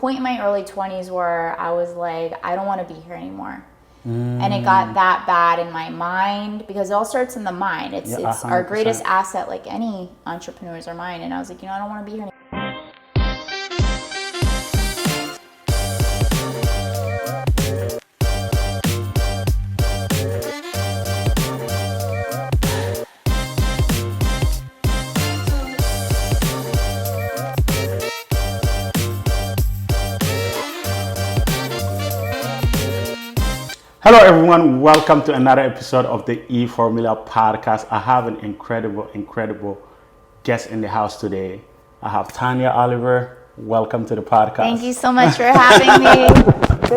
point in my early 20s where I was like, I don't want to be here anymore. And it got that bad in my mind, because it all starts in the mind. It's our greatest asset, like any entrepreneur's our mind. And I was like, I don't want to be here anymore. Hello everyone, welcome to another episode of the E-Formula podcast. I have an incredible guest in the house today. I have Tanya Olive. Welcome to the podcast. Thank you so much for having me.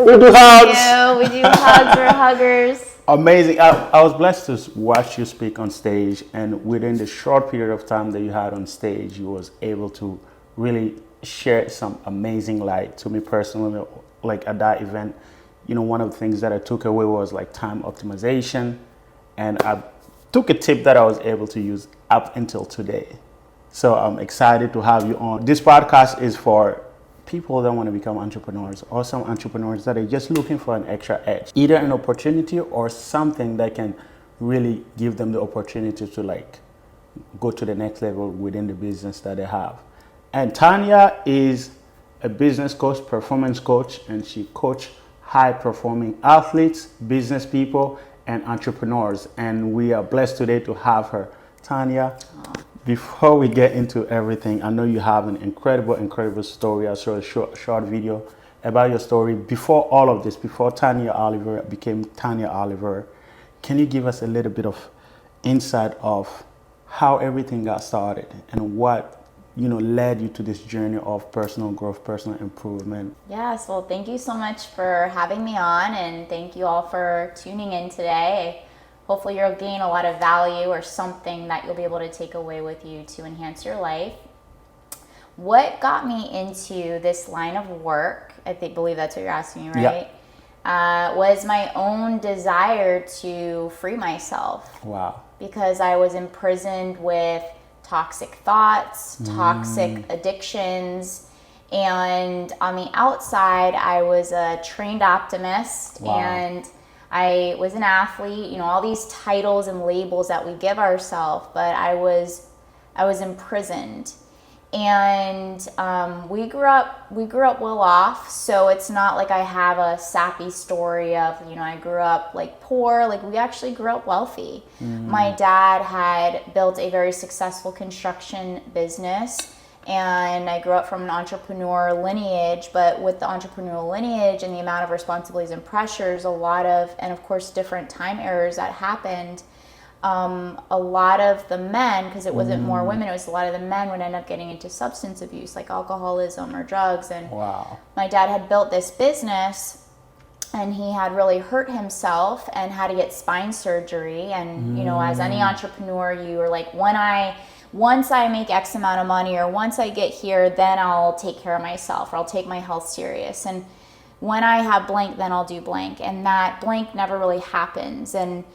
We do hugs. We do hugs, we're huggers. Amazing. I was blessed to watch you speak on stage, and within the short period of time that you had on stage, you was able to really share some amazing light to me personally, like at that event. One of the things that I took away was like time optimization, and I took a tip that I was able to use up until today. So I'm excited to have you on. This podcast is for people that want to become entrepreneurs, or some entrepreneurs that are just looking for an extra edge, either an opportunity or something that can really give them the opportunity to like go to the next level within the business that they have. And Tanya is a business coach, performance coach, and she coaches high-performing athletes, business people, and entrepreneurs. And we are blessed today to have her. Tanya, before we get into everything, I know you have an incredible story. I saw a short video about your story. Before all of this, before Tanya Olive became Tanya Olive, can you give us a little bit of insight of how everything got started and what led you to this journey of personal growth, personal improvement? Yes, well, thank you so much for having me on, and thank you all for tuning in today. Hopefully you'll gain a lot of value or something that you'll be able to take away with you to enhance your life. What got me into this line of work, believe that's what you're asking me, right? Yeah. Was my own desire to free myself. Wow. Because I was imprisoned with toxic thoughts, toxic addictions, and on the outside I was a trained optimist. Wow. And I was an athlete, all these titles and labels that we give ourselves, but I was imprisoned. And we grew up well off, so it's not like I have a sappy story of, I grew up like poor. Like, we actually grew up wealthy. My dad had built a very successful construction business, and I grew up from an entrepreneur lineage. But with the entrepreneurial lineage and the amount of responsibilities and pressures, and of course different time errors that happened, a lot of the men, because it wasn't more women, it was a lot of the men would end up getting into substance abuse, like alcoholism or drugs. And wow. My dad had built this business, and he had really hurt himself and had to get spine surgery. And as any entrepreneur, you are like, once I make X amount of money, or once I get here, then I'll take care of myself, or I'll take my health serious. And when I have blank, then I'll do blank. And that blank never really happens. And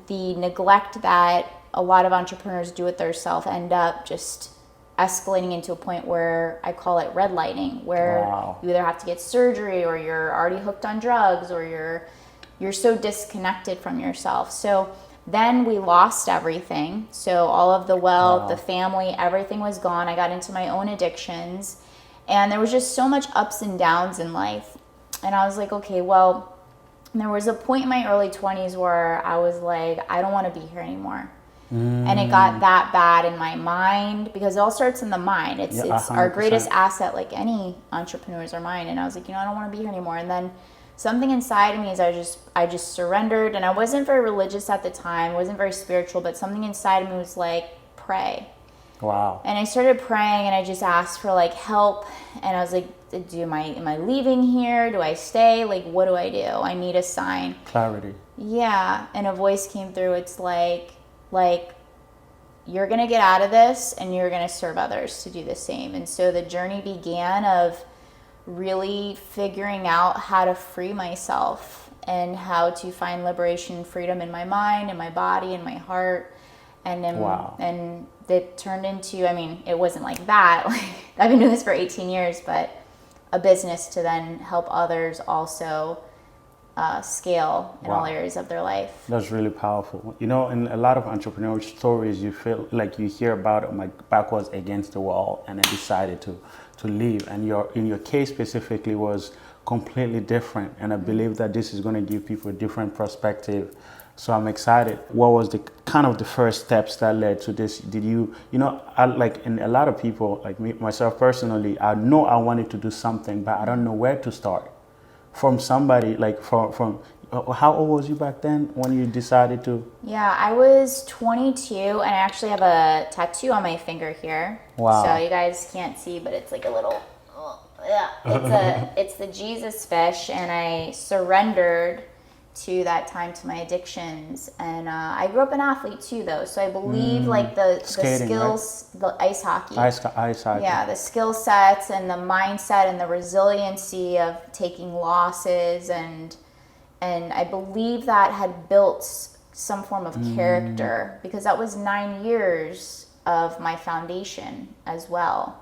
the neglect that a lot of entrepreneurs do with themselves end up just escalating into a point where I call it redlining, where wow. You either have to get surgery, or you're already hooked on drugs, or you're so disconnected from yourself. So then we lost everything. So all of the wealth, wow. The family, everything was gone. I got into my own addictions, and there was just so much ups and downs in life. And I was like, okay, well, there was a point in my early 20s where I was like, I don't want to be here anymore. And it got that bad in my mind, because it all starts in the mind. It's our greatest asset, like any entrepreneur's our mind. And I was like, I don't want to be here anymore. And then something inside of me is I just surrendered. And I wasn't very religious at the time, wasn't very spiritual, but something inside of me was like, pray. Wow. And I started praying, and I just asked for like help. And I was like, am I leaving here? Do I stay? Like, what do I do? I need a sign. Clarity. Yeah. And a voice came through. It's like you're going to get out of this, and you're going to serve others to do the same. And so the journey began of really figuring out how to free myself, and how to find liberation and freedom in my mind and my body and my heart. And then, wow. And it turned into, it wasn't like that. I've been doing this for 18 years, but a business to then help others also scale in all Wow. areas of their life. That's really powerful. You know, in a lot of entrepreneurial stories, you feel like you hear about it, my back was against the wall and I decided to leave. And in your case specifically was completely different. And I believe that this is going to give people a different perspective. So I'm excited. What was the kind of the first steps that led to this? Did you know, like in a lot of people, like me, myself personally, I know I wanted to do something, but I don't know where to start. From somebody like from how old was you back then when you decided to? Yeah, I was 22 and I actually have a tattoo on my finger here. Wow. So you guys can't see, but it's like a little, it's the Jesus fish, and I surrendered to that time to my addictions. And I grew up an athlete too, though. So I believe like the Skating, skills, right? The ice hockey. Ice hockey. Yeah, the skill sets and the mindset and the resiliency of taking losses, and I believe that had built some form of character, because that was 9 years of my foundation as well.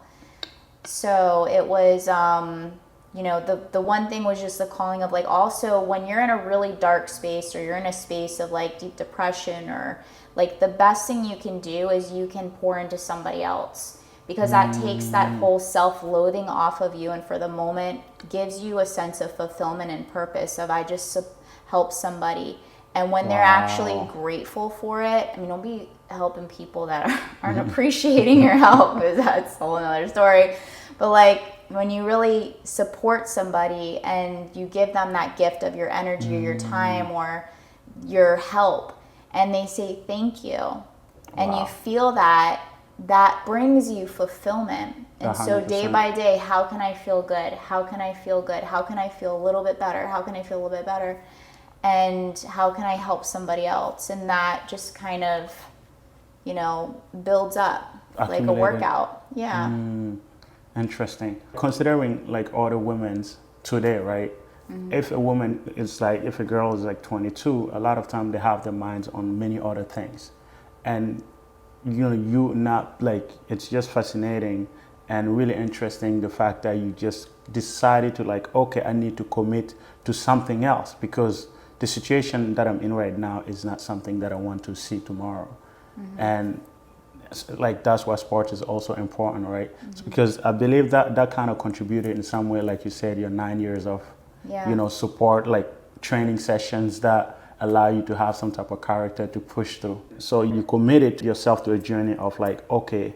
So it was, you know, the one thing was just the calling of like, also when you're in a really dark space or you're in a space of like deep depression, or like the best thing you can do is you can pour into somebody else, because that takes that whole self-loathing off of you, and for the moment gives you a sense of fulfillment and purpose of I just help somebody. And when they're actually grateful for it, I mean, don't be helping people that aren't appreciating your help, because that's a whole another story. But like when you really support somebody and you give them that gift of your energy or your time or your help, and they say thank you, and you feel that brings you fulfillment. And 100%. So day by day, how can I feel good? How can I feel good? How can I feel a little bit better? How can I feel a little bit better? And how can I help somebody else? And that just kind of, you know, builds up like a workout. Yeah. Interesting. Considering like other women's today, right? If a woman is like, if a girl is like 22, a lot of time they have their minds on many other things. And you know, you not like, it's just fascinating and really interesting the fact that you just decided to like, okay, I need to commit to something else, because the situation that I'm in right now is not something that I want to see tomorrow. And like that's why sports is also important, right? It's because I believe that kind of contributed in some way, like you said, your 9 years of you know, support, like training sessions that allow you to have some type of character to push through. So you committed yourself to a journey of like, okay,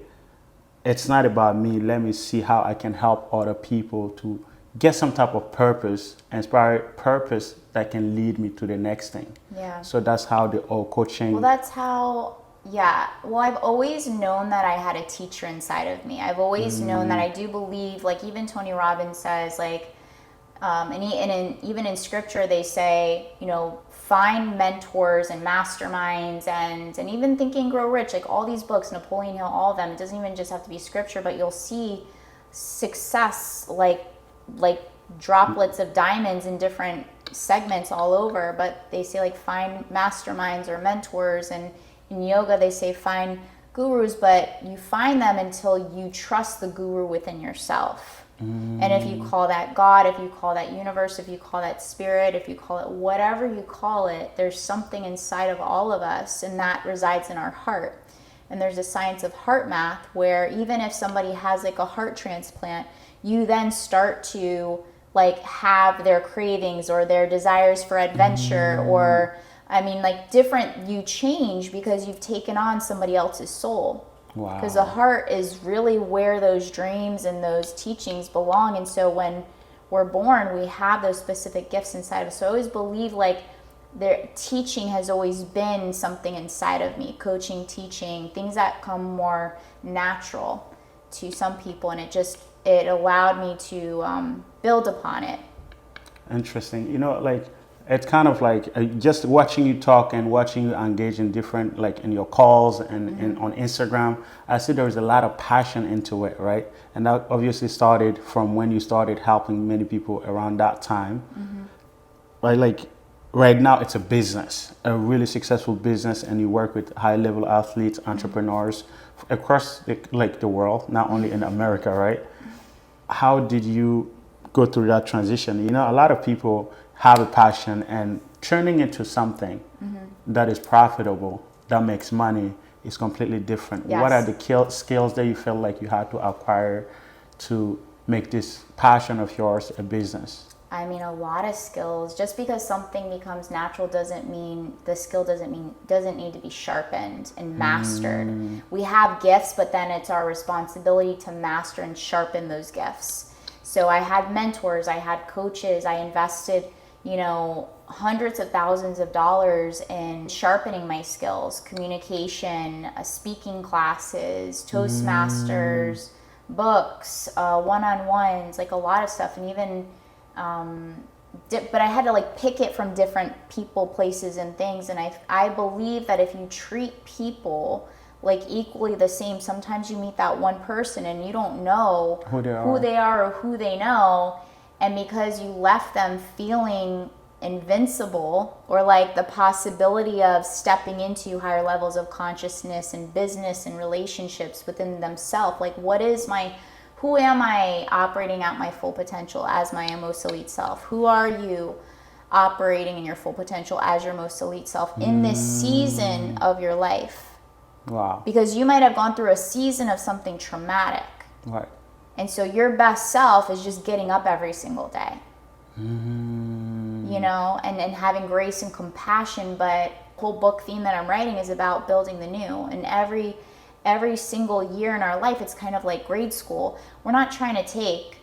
it's not about me, let me see how I can help other people to get some type of purpose, inspire purpose that can lead me to the next thing. Yeah. So that's how the whole coaching. Well, that's how, yeah. Well, I've always known that I had a teacher inside of me. I've always known that. I do believe, like even Tony Robbins says, like, even in scripture, they say, you know, find mentors and masterminds and even Think and Grow Rich, like all these books, Napoleon Hill, all of them. It doesn't even just have to be scripture, but you'll see success like droplets of diamonds in different segments all over. But they say like find masterminds or mentors, and in yoga they say find gurus, but you find them until you trust the guru within yourself. And if you call that God, if you call that universe, if you call that spirit, if you call it whatever you call it, there's something inside of all of us, and that resides in our heart. And there's a science of heart math where even if somebody has like a heart transplant, you then start to like have their cravings or their desires for adventure, or I mean like different, you change because you've taken on somebody else's soul. Wow. Because the heart is really where those dreams and those teachings belong. And so when we're born, we have those specific gifts inside of us. So I always believe like their teaching has always been something inside of me, coaching, teaching, things that come more natural to some people. And it allowed me to build upon it. Interesting. You know, like it's kind of like just watching you talk and watching you engage in different, like in your calls and on Instagram, I see there's a lot of passion into it, right? And that obviously started from when you started helping many people around that time. But like right now it's a business, a really successful business, and you work with high-level athletes, entrepreneurs across the world, not only in America, right? How did you go through that transition. You know, a lot of people have a passion and turning into something that is profitable, that makes money, is completely different. Yes. What are the skills that you feel like you had to acquire to make this passion of yours a business? I mean, a lot of skills. Just because something becomes natural doesn't mean the skill doesn't need to be sharpened and mastered. We have gifts, but then it's our responsibility to master and sharpen those gifts. So I had mentors, I had coaches, I invested, you know, hundreds of thousands of dollars in sharpening my skills, communication, speaking classes, Toastmasters, books, one-on-ones, like a lot of stuff. And even but I had to like pick it from different people, places, and things. And I believe that if you treat people like equally the same, sometimes you meet that one person and you don't know who they are or who they know, and because you left them feeling invincible or like the possibility of stepping into higher levels of consciousness and business and relationships within themselves, like who am I operating at my full potential as my most elite self? Who are you operating in your full potential as your most elite self in this season of your life? Wow. Because you might have gone through a season of something traumatic. Right. And so your best self is just getting up every single day. You know, and having grace and compassion. But the whole book theme that I'm writing is about building the new. And every single year in our life, it's kind of like grade school. We're not trying to take,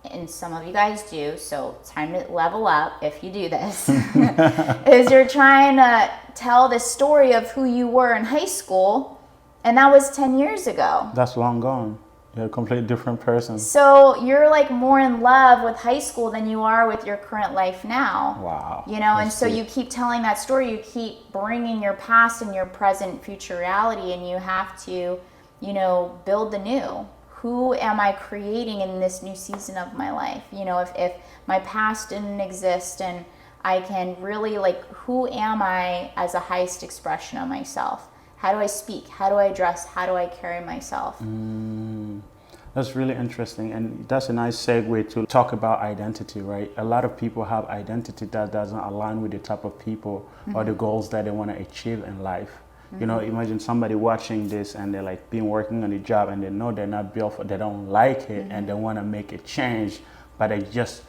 and some of you guys do, so it's time to level up if you do this, is you're trying to tell the story of who you were in high school, and that was 10 years ago. That's long gone. You're a completely different person. So you're like more in love with high school than you are with your current life now. Wow. You know, and so you keep telling that story, you keep bringing your past and your present, future reality, and you have to, you know, build the new. Who am I creating in this new season of my life? You know, if my past didn't exist, and I can really, like, who am I as a highest expression of myself? How do I speak? How do I dress? How do I carry myself? That's really interesting, and that's a nice segue to talk about identity, right? A lot of people have identity that doesn't align with the type of people or the goals that they want to achieve in life. You know, imagine somebody watching this and they're like been working on a job and they know they're not built for, they don't like it, and they want to make a change, but they're just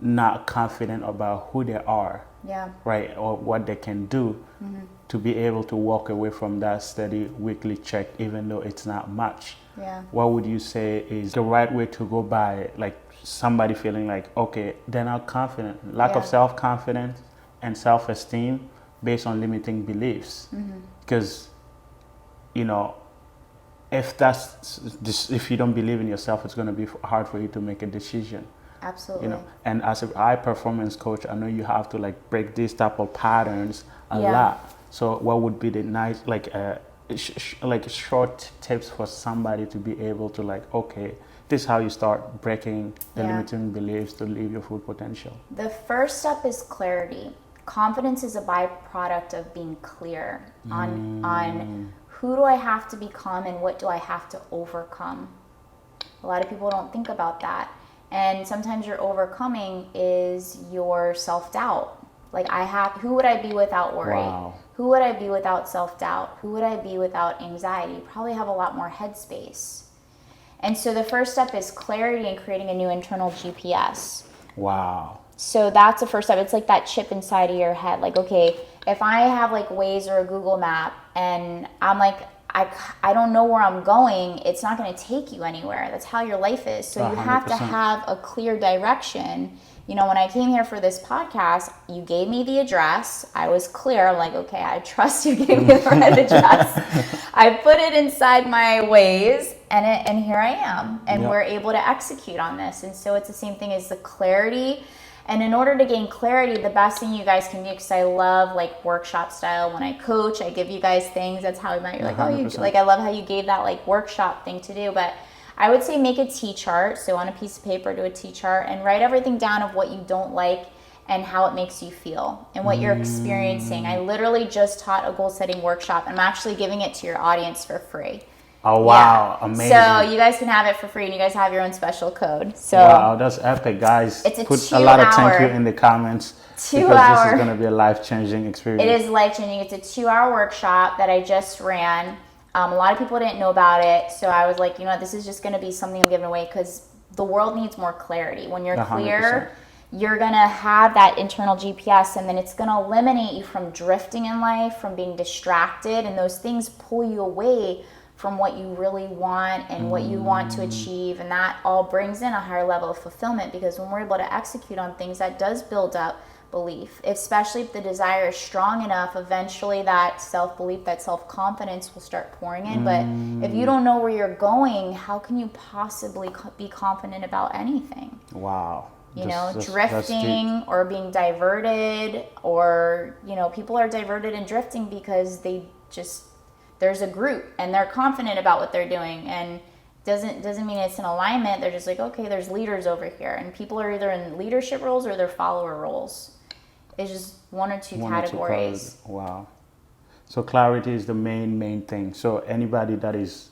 not confident about who they are. Yeah. Right, or what they can do to be able to walk away from that steady weekly check, even though it's not much. Yeah. What would you say is the right way to go by it? Like somebody feeling like, okay, they're not confident, lack of self-confidence and self-esteem based on limiting beliefs. Because, you know, if you don't believe in yourself, it's going to be hard for you to make a decision. Absolutely. You know, and as a high performance coach, I know you have to like break these type of patterns a lot. So what would be the nice, like short tips for somebody to be able to like, okay, this is how you start breaking the limiting beliefs to live your full potential? The first step is clarity. Confidence is a byproduct of being clear on who do I have to become and what do I have to overcome. A lot of people don't think about that. And sometimes your overcoming is your self-doubt. Like who would I be without worry? Wow. Who would I be without self-doubt? Who would I be without anxiety? Probably have a lot more headspace. And so the first step is clarity and creating a new internal GPS. Wow. So that's the first step. It's like that chip inside of your head. Like, okay, if I have like Waze or a Google map and I'm like, I don't know where I'm going, it's not going to take you anywhere. That's how your life is. So you 100%. have to have a clear direction. You know, when I came here for this podcast, you gave me the address. I was clear. I'm like, okay, I trust you gave me the right address. I put it inside my Waze, and here I am. And we're able to execute on this. And so it's the same thing as the clarity. And in order to gain clarity, the best thing you guys can do, because I love like workshop style. When I coach, I give you guys things. That's how you're like, 100%. I love how you gave that like workshop thing to do. But I would say make a T-chart. So on a piece of paper, do a T-chart and write everything down of what you don't like and how it makes you feel and what you're experiencing. I literally just taught a goal setting workshop. I'm actually giving it to your audience for free. Oh, wow. Yeah. Amazing. So you guys can have it for free, and you guys have your own special code. So wow, that's epic, guys. it's a Put a lot of thank you 2-hour in the comments because this is 2-hour. going to be a life-changing experience. It is life-changing. It's a 2-hour workshop that I just ran. A lot of people didn't know about it, so I was like, you know what, this is just going to be something I'm giving away because the world needs more clarity. When you're 100%. clear, you're going to have that internal GPS, and then it's going to eliminate you from drifting in life, from being distracted, and those things pull you away from what you really want and what you want to achieve, and that all brings in a higher level of fulfillment, because when we're able to execute on things, that does build up belief, especially if the desire is strong enough. Eventually that self-belief, that self-confidence will start pouring in. But if you don't know where you're going, how can you possibly be confident about anything? Wow. You know, drifting or being diverted, or, you know, people are diverted and drifting because there's a group and they're confident about what they're doing, and doesn't mean it's in alignment. They're just like, okay, there's leaders over here, and people are either in leadership roles or they're follower roles. It's just one or two categories. Wow. So clarity is the main thing. So anybody that is,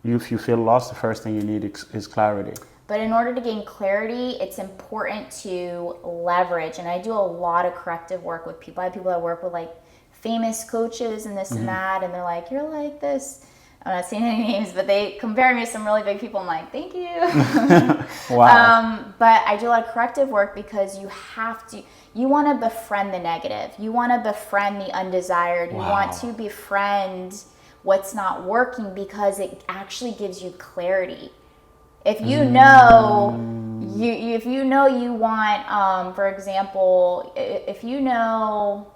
if you feel lost, the first thing you need is clarity. But in order to gain clarity, it's important to leverage. And I do a lot of corrective work with people. I have people that work with like famous coaches and this and that, and they're like, you're like this. I'm not saying any names, but they compare me to some really big people. I'm like, thank you. Wow. But I do a lot of corrective work because you want to befriend the negative. You want to befriend the undesired. You want to befriend what's not working, because it actually gives you clarity. If you know, if you know you want, for example, if you know,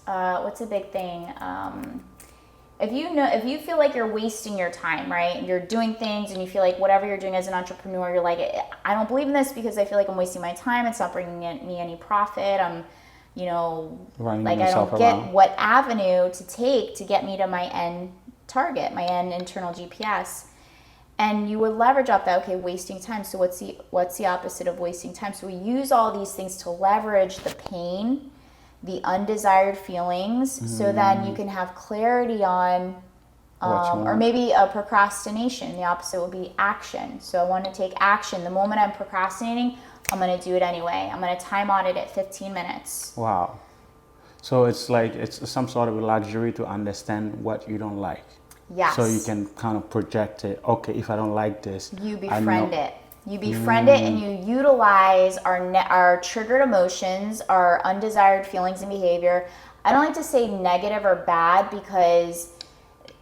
what's a big thing? If you feel like you're wasting your time, right? And you're doing things and you feel like whatever you're doing as an entrepreneur, you're like, I don't believe in this because I feel like I'm wasting my time. It's not bringing me any profit. I'm, you know, like I don't get what avenue to take to get me to my end target, my end internal GPS. And you would leverage off that, okay, wasting time. So what's the opposite of wasting time? So we use all these things to leverage the pain, the undesired feelings, so then you can have clarity on, or maybe a procrastination. The opposite would be action. So I want to take action. The moment I'm procrastinating, I'm going to do it anyway. I'm going to time audit it 15 minutes. Wow. So it's like, it's some sort of a luxury to understand what you don't like. Yes. So you can kind of project it. Okay, if I don't like this, you befriend it. You befriend it, and you utilize our triggered emotions, our undesired feelings and behavior. I don't like to say negative or bad, because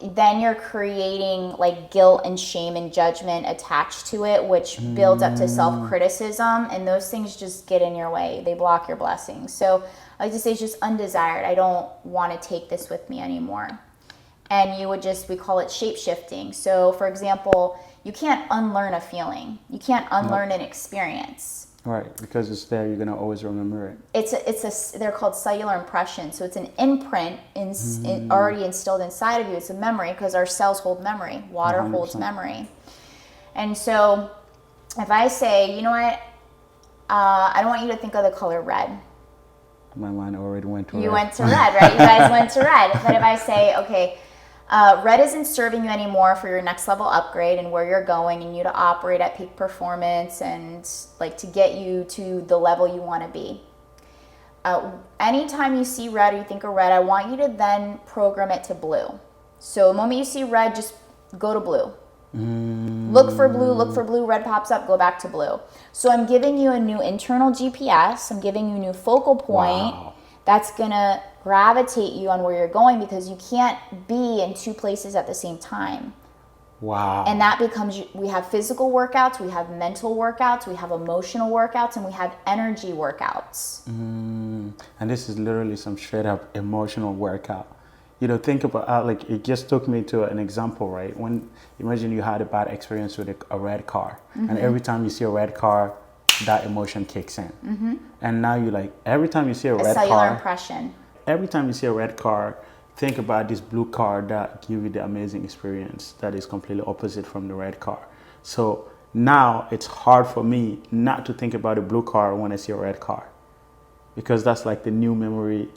then you're creating like guilt and shame and judgment attached to it, which builds up to self-criticism, and those things just get in your way. They block your blessings. So I like to say it's just undesired. I don't want to take this with me anymore. And you would we call it shape-shifting. So for example, you can't unlearn a feeling. You can't unlearn an experience. Right, because it's there, you're gonna always remember it. They're called cellular impressions. So it's an imprint already instilled inside of you. It's a memory, because our cells hold memory. Water 100%. Holds memory. And so if I say, you know what, I don't want you to think of the color red. My mind already went to red. You went to red, right? You guys went to red. But if I say, okay, red isn't serving you anymore for your next level upgrade and where you're going, and you to operate at peak performance and like to get you to the level you want to be. Anytime you see red or you think of red, I want you to then program it to blue. So the moment you see red, just go to blue. Look for blue, red pops up, go back to blue. So I'm giving you a new internal GPS. I'm giving you a new focal point that's going to gravitate you on where you're going, because you can't be in two places at the same time. Wow. And that becomes, we have physical workouts, we have mental workouts, we have emotional workouts, and we have energy workouts. And this is literally some straight up emotional workout. You know, think about like, it just took me to an example, right? When, imagine you had a bad experience with a red car, and every time you see a red car, that emotion kicks in. And now you like, every time you see a red car, cellular impression. Every time you see a red car, think about this blue car that give you the amazing experience that is completely opposite from the red car. So now it's hard for me not to think about a blue car when I see a red car, because that's like the new memory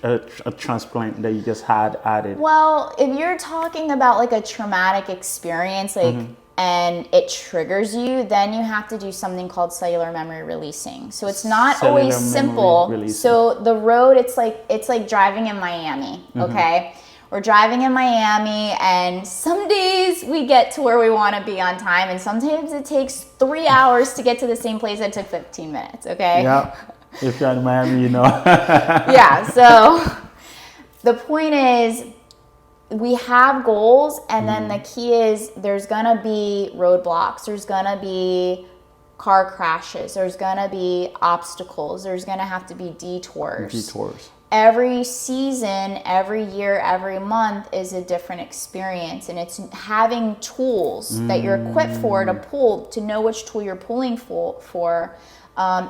a transplant that you just had added? Well, if you're talking about like a traumatic experience, like, and it triggers you, then you have to do something called cellular memory releasing. So it's not Cellular always memory simple. releasing. So the road, it's like driving in Miami, okay? We're driving in Miami, and some days we get to where we want to be on time, and sometimes it takes 3 hours to get to the same place that took 15 minutes, okay? Yeah. If you're in Miami, you know. Yeah, so the point is, we have goals, and then the key is there's gonna be roadblocks, there's gonna be car crashes, there's gonna be obstacles, there's gonna have to be detours. Every season, every year, every month is a different experience, and it's having tools that you're equipped for to pull, to know which tool you're pulling for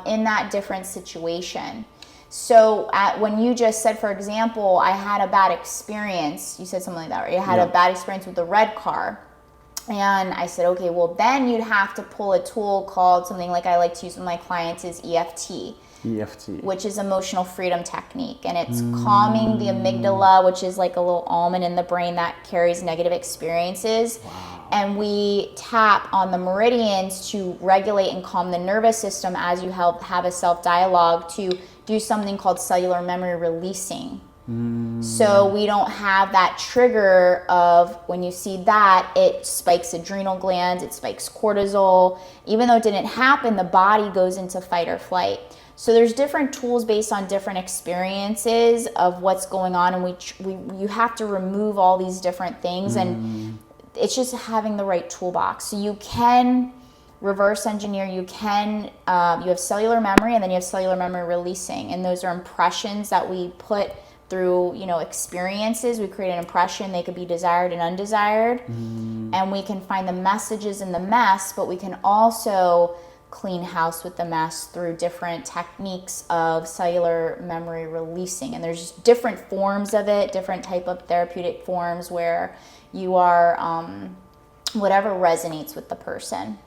in that different situation. So when you just said, for example, I had a bad experience, you said something like that, right? You had a bad experience with the red car. And I said, okay, well then you'd have to pull a tool called something like I like to use with my clients is EFT. Which is emotional freedom technique. And it's calming the amygdala, which is like a little almond in the brain that carries negative experiences. Wow. And we tap on the meridians to regulate and calm the nervous system as you have a self-dialogue to do something called cellular memory releasing. So we don't have that trigger of when you see that, it spikes adrenal glands, it spikes cortisol. Even though it didn't happen, the body goes into fight or flight. So there's different tools based on different experiences of what's going on, and you have to remove all these different things, and it's just having the right toolbox. So you can reverse engineer, you have cellular memory, and then you have cellular memory releasing, and those are impressions that we put through, experiences. We create an impression. They could be desired and undesired, and we can find the messages in the mess, but we can also clean house with the mess through different techniques of cellular memory releasing. And there's different forms of it, different type of therapeutic forms where you are whatever resonates with the person.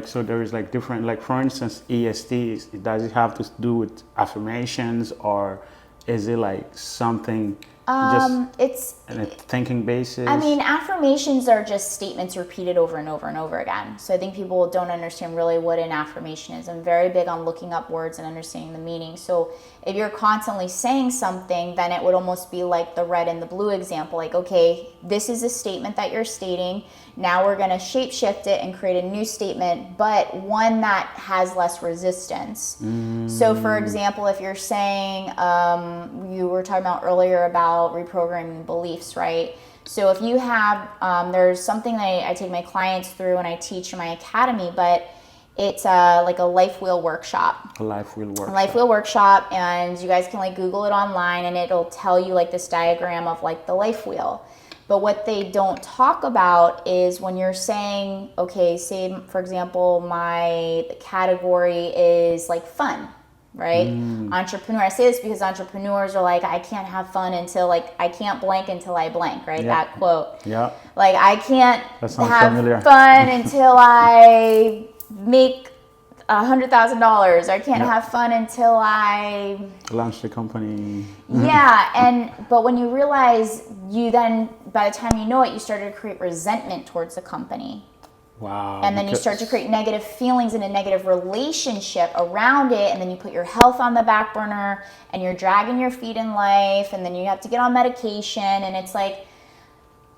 So there is different, for instance, ESTs, does it have to do with affirmations, or is it something it's on a thinking basis? I mean, affirmations are just statements repeated over and over and over again. So I think people don't understand really what an affirmation is. I'm very big on looking up words and understanding the meaning. So if you're constantly saying something, then it would almost be like the red and the blue example. Okay, this is a statement that you're stating. Now we're going to shape shift it and create a new statement, but one that has less resistance. So for example, if you're saying, you were talking about earlier about reprogramming beliefs, right? So if you have, there's something that I take my clients through and I teach in my academy, but it's like a life wheel workshop. A life wheel workshop, and you guys can Google it online, and it'll tell you this diagram of the life wheel. But what they don't talk about is when you're saying, okay, say for example, my category is fun, right? Entrepreneur. I say this because entrepreneurs are I can't have fun until I can't blank until I blank, right? Yeah. That quote. Yeah. I can't have familiar. fun until I make $100,000. I can't have fun until I launch the company. Yeah, but when you realize, you then, by the time you know it, you start to create resentment towards the company. Wow. And then you start to create negative feelings and a negative relationship around it, and then you put your health on the back burner, and you're dragging your feet in life, and then you have to get on medication, and it's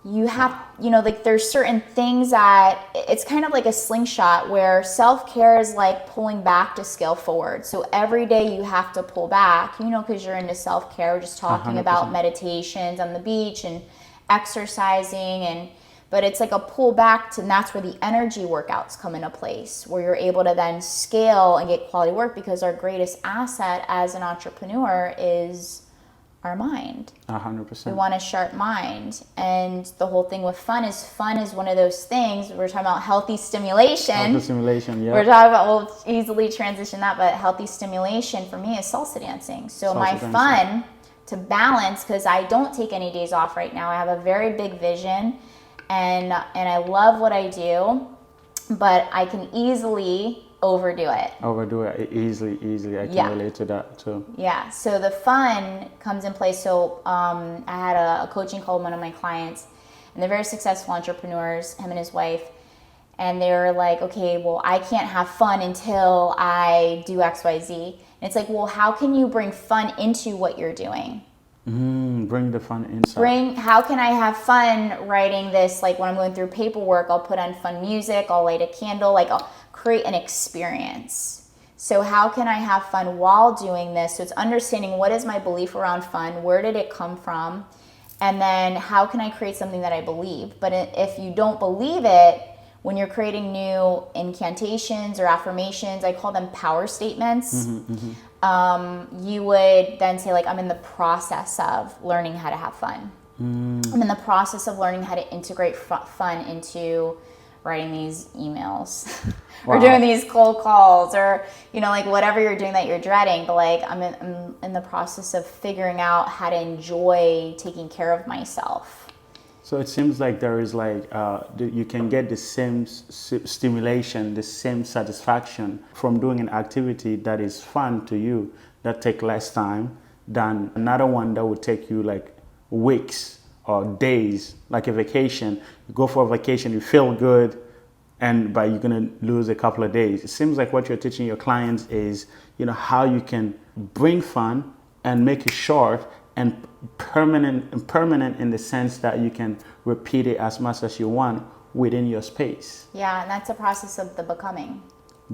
you have, there's certain things that it's kind of like a slingshot where self-care is pulling back to scale forward. So every day you have to pull back, because you're into self-care. We're just talking 100%. About meditations on the beach and exercising, but it's a pull back and that's where the energy workouts come into place, where you're able to then scale and get quality work, because our greatest asset as an entrepreneur is our mind. 100%. We want a sharp mind. And the whole thing with fun is one of those things. We're talking about healthy stimulation. Healthy stimulation, yeah. We're talking about, we'll easily transition that, but healthy stimulation for me is salsa dancing. So fun to balance, because I don't take any days off right now. I have a very big vision, and I love what I do, but I can easily overdo it. Overdo it easily. I can relate to that too. Yeah. So the fun comes in place. So I had a coaching call with one of my clients, and they're very successful entrepreneurs, him and his wife. And they were like, okay, well, I can't have fun until I do X, Y, Z. And it's like, well, how can you bring fun into what you're doing? Bring the fun inside. How can I have fun writing this? Like when I'm going through paperwork, I'll put on fun music, I'll light a candle, like I'll create an experience. So how can I have fun while doing this? So it's understanding what is my belief around fun, where did it come from, and then how can I create something that I believe? But if you don't believe it, when you're creating new incantations or affirmations, I call them power statements. You would then say, like, I'm in the process of learning how to have fun. I'm in the process of learning how to integrate fun into writing these emails or doing these cold calls, or, you know, like whatever you're doing that you're dreading. But like, I'm in the process of figuring out how to enjoy taking care of myself. So it seems like there is like, you can get the same stimulation, the same satisfaction from doing an activity that is fun to you, that take less time than another one that would take you like weeks or days, like a vacation. You go for a vacation, you feel good, but you're gonna lose a couple of days. It seems like what you're teaching your clients is, you know, how you can bring fun and make it short and permanent in the sense that you can repeat it as much as you want within your space. Yeah, and that's a process of the becoming.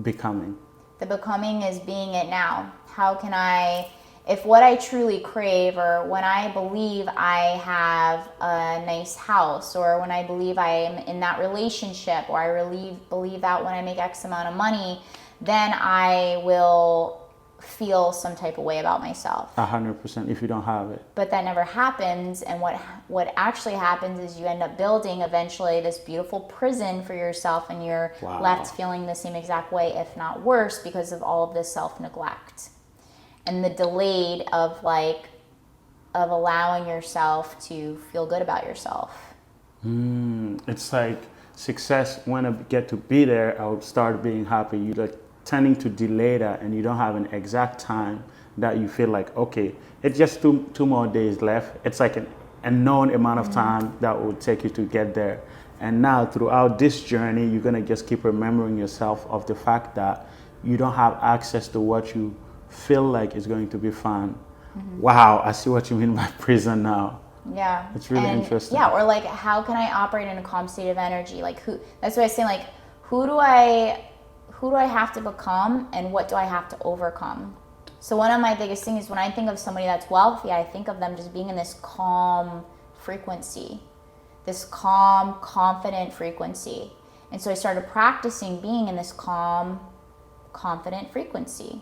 Becoming. The becoming is being it now. How can I, if what I truly crave, or when I believe I have a nice house, or when I believe I am in that relationship, or I really believe that when I make X amount of money, then I will feel some type of way about myself. 100% if you don't have it. But that never happens, and what actually happens is you end up building eventually this beautiful prison for yourself, and you're left feeling the same exact way, if not worse, because of all of this self-neglect and the delayed of allowing yourself to feel good about yourself. It's like success, when I get to be there, I'll start being happy. You like tending to delay that, and you don't have an exact time that you feel like, okay, it's just two more days left. It's like a known amount of time that will take you to get there. And now throughout this journey, you're gonna just keep remembering yourself of the fact that you don't have access to what you feel like is going to be fun. Wow, I see what you mean by prison now. Yeah. It's really interesting. Yeah, or like, how can I operate in a calm state of energy? Like, that's what I was saying, like, who do I have to become, and what do I have to overcome? So one of my biggest things is, when I think of somebody that's wealthy, I think of them just being in this calm frequency, this calm, confident frequency. And so I started practicing being in this calm, confident frequency.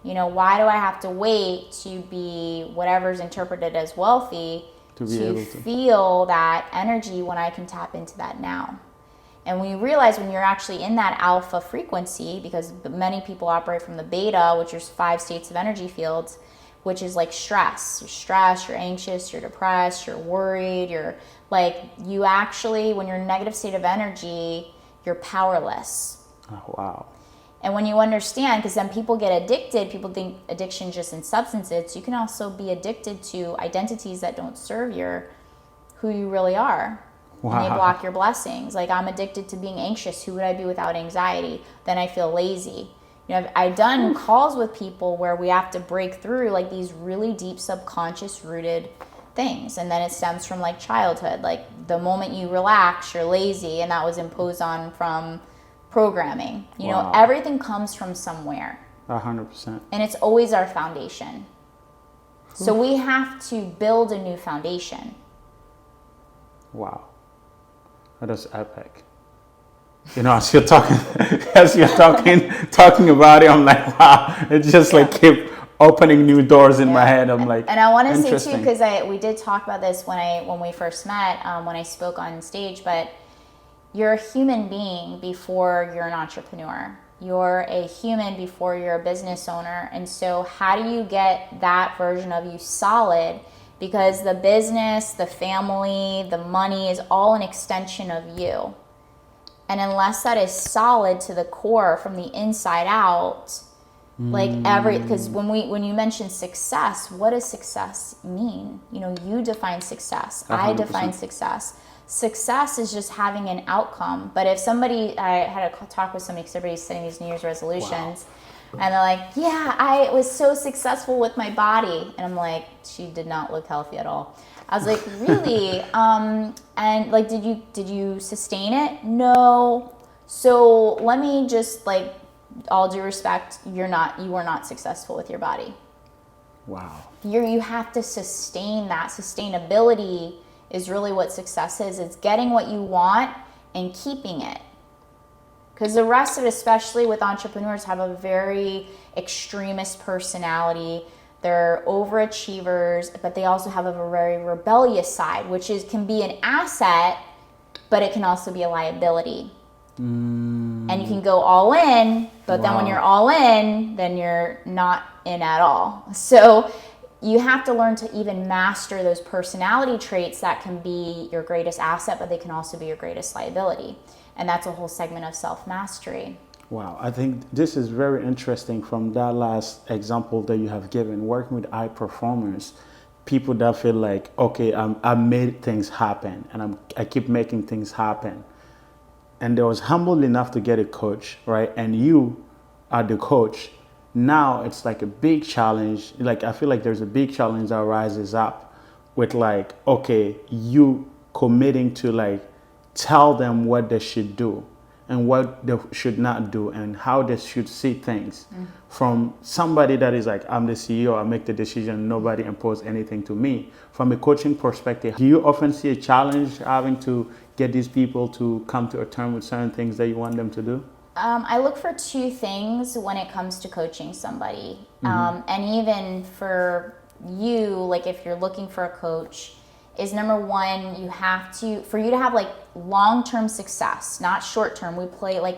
You know, why do I have to wait to be whatever's interpreted as wealthy to feel that energy when I can tap into that now? And we realize when you're actually in that alpha frequency, because many people operate from the beta, which is 5 states of energy fields, which is like stress. You're stressed, you're anxious, you're depressed, you're worried, you're like, you actually, when you're in a negative state of energy, you're powerless. Oh, wow. And when you understand, because then people get addicted, people think addiction just in substances, you can also be addicted to identities that don't serve who you really are. Wow. And they block your blessings. Like, I'm addicted to being anxious. Who would I be without anxiety? Then I feel lazy. You know, I've done calls with people where we have to break through like these really deep subconscious rooted things. And then it stems from like childhood. Like, the moment you relax, you're lazy, and that was imposed on from programming. You know, everything comes from somewhere. 100%. And it's always our foundation. So we have to build a new foundation. Wow. That is epic. You know, as you're talking about it, I'm like, wow. It just like keep opening new doors in my head. I'm like, and I want to say too, because we did talk about this when we first met, when I spoke on stage. But you're a human being before you're an entrepreneur. You're a human before you're a business owner. And so, how do you get that version of you solid? Because the business, the family, the money is all an extension of you. And unless that is solid to the core from the inside out, like because when you mention success, what does success mean? You know, you define success. 100%. I define success. Success is just having an outcome. But if I had a talk with somebody, because everybody's setting these New Year's resolutions, and they're like, yeah, I was so successful with my body. And I'm like, she did not look healthy at all. I was like, really? And like, did you sustain it? No. So let me just, like, all due respect, you are not successful with your body. Wow. You have to sustain that. Sustainability is really what success is. It's getting what you want and keeping it. Because the rest of it, especially with entrepreneurs, have a very extremist personality. They're overachievers, but they also have a very rebellious side, which can be an asset, but it can also be a liability. And you can go all in, but then when you're all in, then you're not in at all. So you have to learn to even master those personality traits that can be your greatest asset, but they can also be your greatest liability. And that's a whole segment of self-mastery. Wow, I think this is very interesting from that last example that you have given, working with high performers, people that feel like, okay, I made things happen and I keep making things happen. And they was humble enough to get a coach, right? And you are the coach. Now it's like a big challenge. Like, I feel like there's a big challenge that rises up with, like, okay, you committing to, like, tell them what they should do and what they should not do and how they should see things. From somebody that is like, I'm the CEO, I make the decision, nobody impose anything to me. From a coaching perspective, do you often see a challenge having to get these people to come to a term with certain things that you want them to do? I look for two things when it comes to coaching somebody. And even for you, like, if you're looking for a coach, is number one, for you to have, like, long-term success, not short-term.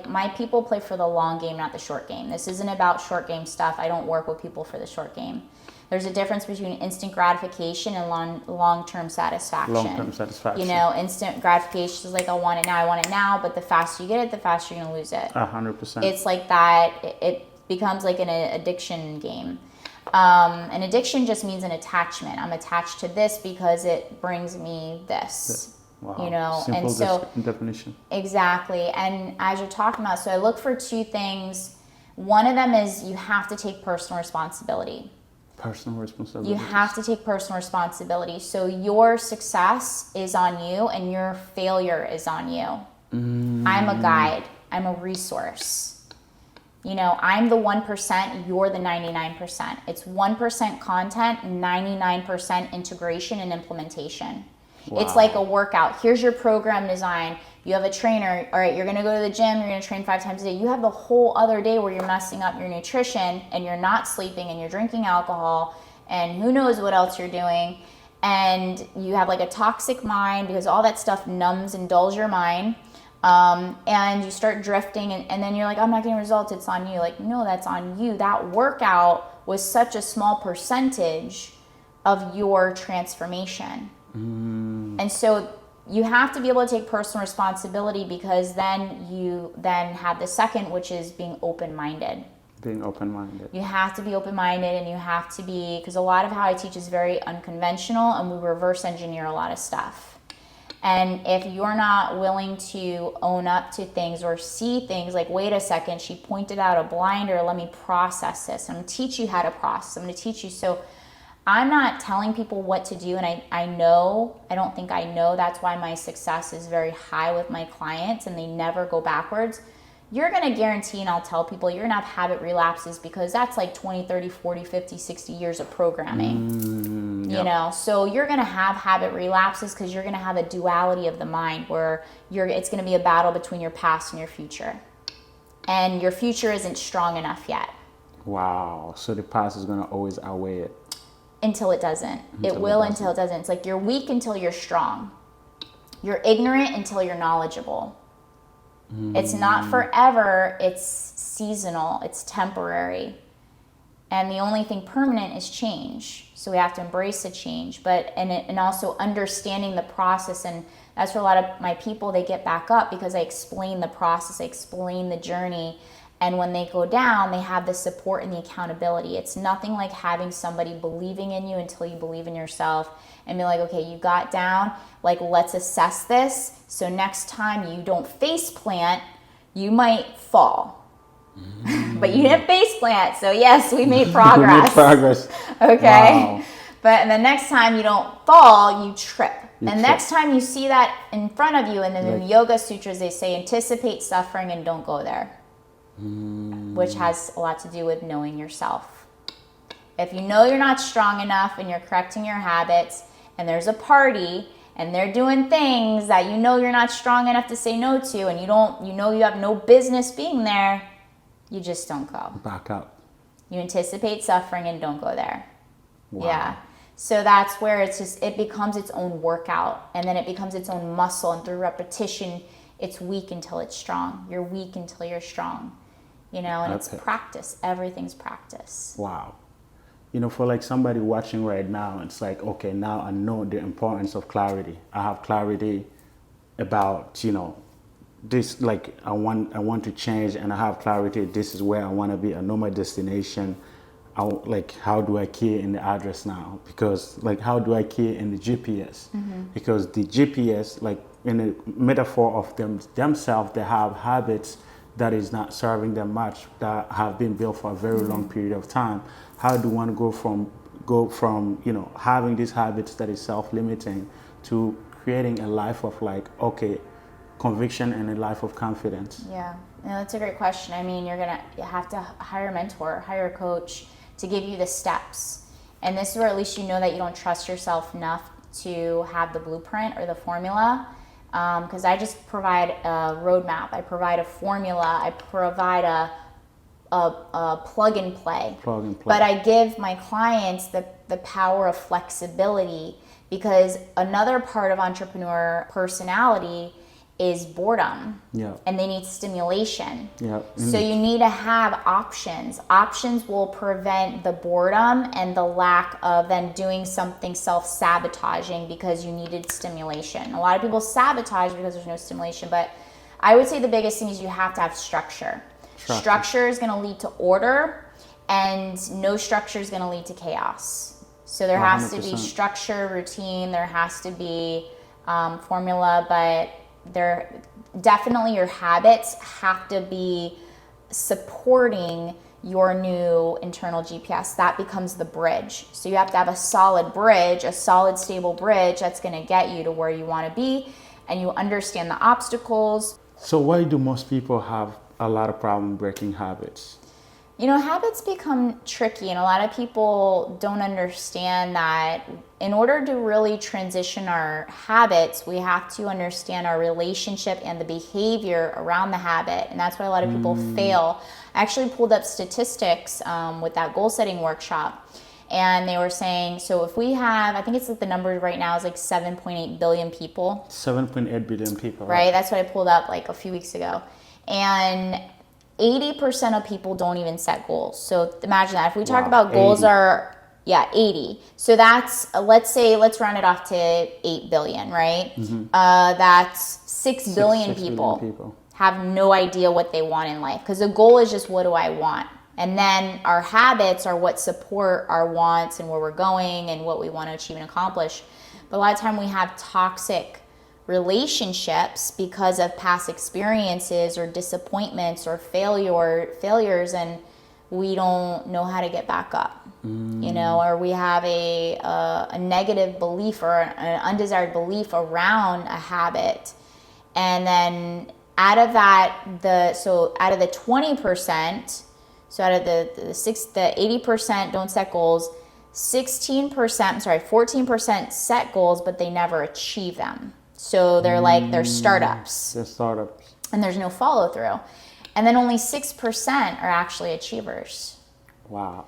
My people play for the long game, not the short game. This isn't about short game stuff. I don't work with people for the short game. There's a difference between instant gratification and long-term satisfaction. Long-term satisfaction. You know, instant gratification is like, I want it now, but the faster you get it, the faster you're going to lose it. 100%. It's like that. It becomes like an addiction game. An addiction just means an attachment. I'm attached to this because it brings me this. Wow. You know, Simple and so definition. Exactly. And as you're talking about, so I look for two things. One of them is you have to take personal responsibility. Personal responsibility. You have to take personal responsibility. So your success is on you and your failure is on you. I'm a guide. I'm a resource. You know, I'm the 1%, you're the 99%. It's 1% content, 99% integration and implementation. Wow. It's like a workout. Here's your program design. You have a trainer. All right, you're going to go to the gym. You're going to train 5 times a day. You have the whole other day where you're messing up your nutrition and you're not sleeping and you're drinking alcohol and who knows what else you're doing. And you have like a toxic mind because all that stuff numbs and dulls your mind. And you start drifting and then you're like, I'm not getting results. It's on you. Like, no, that's on you. That workout was such a small percentage of your transformation. And so you have to be able to take personal responsibility because then you then have the second, which is being open-minded. Being open-minded. You have to be open-minded and you have to be, because a lot of how I teach is very unconventional and we reverse engineer a lot of stuff. And if you're not willing to own up to things or see things like, wait a second, she pointed out a blinder, let me process this. I'm going to teach you how to process. I'm going to teach you. So I'm not telling people what to do, and I don't think I know. That's why my success is very high with my clients, and they never go backwards. You're going to guarantee, and I'll tell people, you're going to have habit relapses because that's like 20, 30, 40, 50, 60 years of programming. You know, so you're going to have habit relapses because you're going to have a duality of the mind where it's going to be a battle between your past and your future. And your future isn't strong enough yet. Wow. So the past is going to always outweigh it. Until it doesn't. It will until it doesn't. It's like you're weak until you're strong. You're ignorant until you're knowledgeable. It's not forever. It's seasonal. It's temporary. And the only thing permanent is change. So we have to embrace the change, and also understanding the process. And that's where a lot of my people, they get back up because I explain the process, I explain the journey. And when they go down, they have the support and the accountability. It's nothing like having somebody believing in you until you believe in yourself and be like, okay, you got down, like, let's assess this. So next time you don't face plant, you might fall. But you didn't face plant. So yes, we made progress. We made progress. Okay. Wow. But and the next time you don't fall, you trip. You And trip. next time you see that in front of you, and then in the Yoga Sutras, they say anticipate suffering and don't go there. Which has a lot to do with knowing yourself. If you know you're not strong enough and you're correcting your habits, and there's a party and they're doing things that you know you're not strong enough to say no to, and you know you have no business being there, you just don't go. Back up. You anticipate suffering and don't go there. Wow. Yeah. So that's where it becomes its own workout, and then it becomes its own muscle, and through repetition, it's weak until it's strong. You're weak until you're strong. And it's practice. Everything's practice. Wow. For like somebody watching right now, it's like, okay, now I know the importance of clarity. I have clarity about, this, like I want to change, and I have clarity. This is where I want to be. I know my destination. How do I key in the address now? Because how do I key in the GPS? Because the GPS, like in the metaphor of themselves, they have habits that is not serving them much, that have been built for a very long period of time. How do one go from having these habits that is self-limiting to creating a life of conviction and a life of confidence? Yeah, that's a great question. I mean, you have to hire a mentor, hire a coach to give you the steps. And this is where at least you know that you don't trust yourself enough to have the blueprint or the formula. Because I just provide a roadmap, I provide a formula, I provide a plug and play. But I give my clients the power of flexibility, because another part of entrepreneur personality is boredom. Yeah. And they need stimulation. Yeah. So you need to have options. Options will prevent the boredom and the lack of then doing something self-sabotaging because you needed stimulation. A lot of people sabotage because there's no stimulation, but I would say the biggest thing is you have to have structure. Structure is going to lead to order, and no structure is going to lead to chaos. So there has 100%. to be structure, routine, there has to be formula, but definitely your habits have to be supporting your new internal GPS. That becomes the bridge. So you have to have a solid bridge, a solid, stable bridge that's going to get you to where you want to be, and you understand the obstacles. So why do most people have a lot of problem breaking habits? Habits become tricky, and a lot of people don't understand that in order to really transition our habits, we have to understand our relationship and the behavior around the habit. And that's why a lot of people fail. I actually pulled up statistics with that goal setting workshop. And they were saying, so if we have, I think it's the number right now is 7.8 billion people. 7.8 billion people. Right? That's what I pulled up a few weeks ago. And 80% of people don't even set goals. So imagine that. If we talk about goals 80. So that's, let's run it off to 8 billion, right? That's 6 billion people have no idea what they want in life. Because the goal is just, what do I want? And then our habits are what support our wants and where we're going and what we want to achieve and accomplish. But a lot of time we have toxic relationships because of past experiences or disappointments or failures, and we don't know how to get back up, or we have a negative belief or an undesired belief around a habit. And then out of that, out of the 20%, so out of the 80% don't set goals, 14% set goals, but they never achieve them. So they're startups. They're startups. And there's no follow through. And then only 6% are actually achievers. Wow.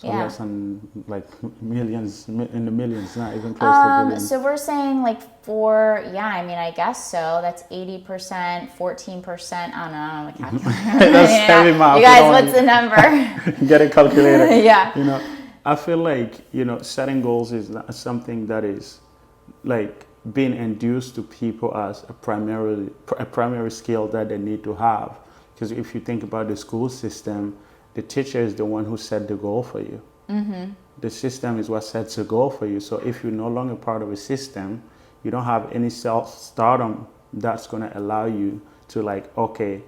So Yeah. less than like millions, in the millions, not even close to billions. So we're saying like I guess so. That's 80%, 14%. I don't know, I don't know the calculator. That's Yeah. heavy math. You guys, what's the number? Get a calculator. Yeah. You know, I feel like, setting goals is not something that is like being induced to people as a primary skill that they need to have. Because if you think about the school system, the teacher is the one who set the goal for you. Mm-hmm. The system is what sets the goal for you. So if you're no longer part of a system, you don't have any self-stardom that's going to allow you to like, okay,